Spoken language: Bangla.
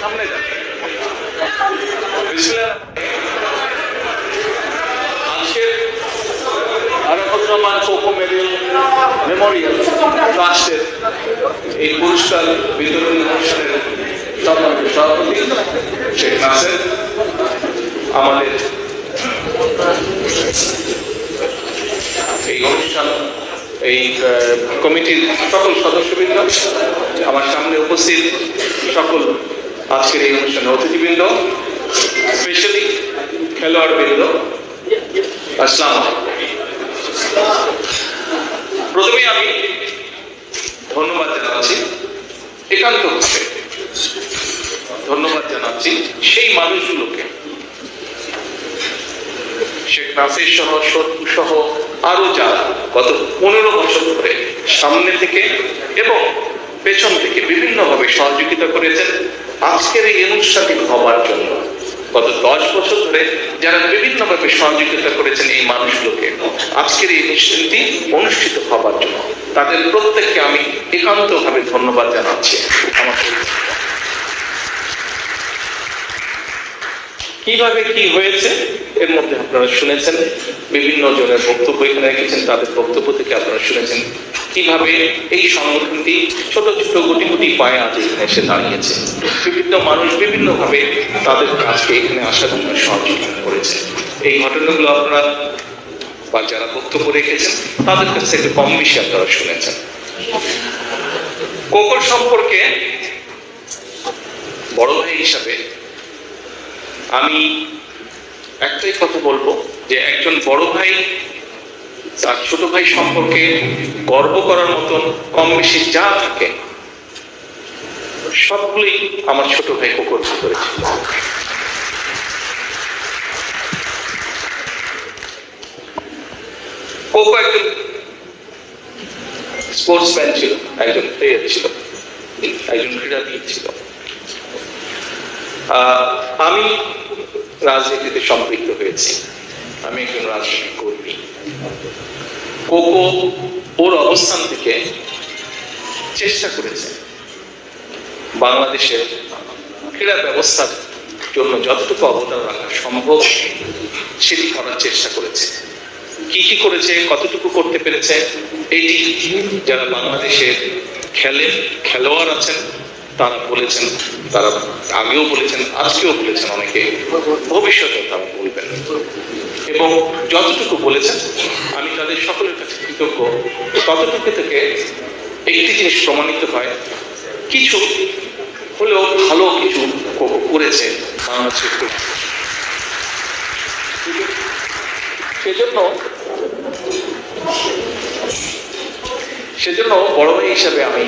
সামনে যান। আজকের আরাফাত রহমান কোকো মেমোরিয়াল ট্রাস্টের এই পুরস্কার বিতরণী অনুষ্ঠানের সম্মানিত সভাপতি শেখ নাসের, আমাদের এই অনুষ্ঠান এই কমিটির সকল সদস্যবৃন্দ, আমার সামনে উপস্থিত সকল আজকের এই অনুষ্ঠানের অতিথিবৃন্দ, স্পেশালি খেলোয়াড়বৃন্দ, আসসালামু আলাইকুম। প্রথমে আমি ধন্যবাদ জানাচ্ছি, একান্তভাবে ধন্যবাদ জানাচ্ছি সেই মানুষগুলোকে, শেখ নাসির সহ শত্রু সহ আরো যারা গত 15 বছর ধরে সামনে থেকে এবং পেছন থেকে বিভিন্নভাবে সহযোগিতা করেছেন আজকের এই অনুষ্ঠানটি হওয়ার জন্য। গত 10 বছর ধরে যারা বিভিন্নভাবে সহযোগিতা করেছেন এই মানুষগুলোকে আজকের এই অনুষ্ঠানটি অনুষ্ঠিত হওয়ার জন্য, তাদের প্রত্যেককে আমি একান্তভাবে ধন্যবাদ জানাচ্ছি। কিভাবে কি হয়েছে এর মধ্যে আপনারা শুনেছেন, বিভিন্ন জনের বক্তব্য এখানে রেখেছেন, তাদের বক্তব্য থেকে আপনারা শুনেছেন কিভাবে এই সংগঠনটি ছোট ছোট গুটি গুটি পায়ে আজ এখানে এসে দাঁড়িয়েছে। বিভিন্ন মানুষ বিভিন্ন ভাবে তাদের কাজকে এখানে আসার জন্য সহযোগিতা করেছে। এই ঘটনাগুলো আপনারা বা যারা বক্তব্য রেখেছেন তাদের কাছ থেকে কম বেশি আপনারা শুনেছেন। কোকোর সম্পর্কে বড় ভাই হিসাবে আমি একটাই কথা বলবো যে একজন বড় ভাই তার ছোট ভাই সম্পর্কে গর্ব করার মতন কম বেশি যা থাকে সবগুলোই আমার ছোট ভাই কোকো করেছে। কোকো একজন স্পোর্টসম্যান ছিল, একজন প্লেয়ার ছিল, একজন ক্রীড়াবিদ ছিল। আমি রাজনীতিতে সম্পৃক্ত হয়েছি, আমি একজন রাজনৈতিক কর্মী। কোকো ওর অবস্থান থেকে চেষ্টা করেছে বাংলাদেশের ক্রীড়া ব্যবস্থার জন্য যতটুকু অবদান রাখা সম্ভব সেটি করার চেষ্টা করেছে। কি কি করেছে, কতটুকু করতে পেরেছে, এটি যারা বাংলাদেশের খেলোয়াড় আছেন তারা বলেছেন, তারা আগেও বলেছেন, আজকেও বলেছেন, অনেকে ভবিষ্যতে তারা বলবেন। এবং যতটুকু বলেছেন আমি তাদের সকলের কাছে কৃতজ্ঞ। ততটুকু থেকে একটি জিনিস প্রমাণিত হয়, কিছু হলেও ভালো কিছু করেছে বাংলাদেশের। সেজন্য বড় ভাই হিসাবে আমি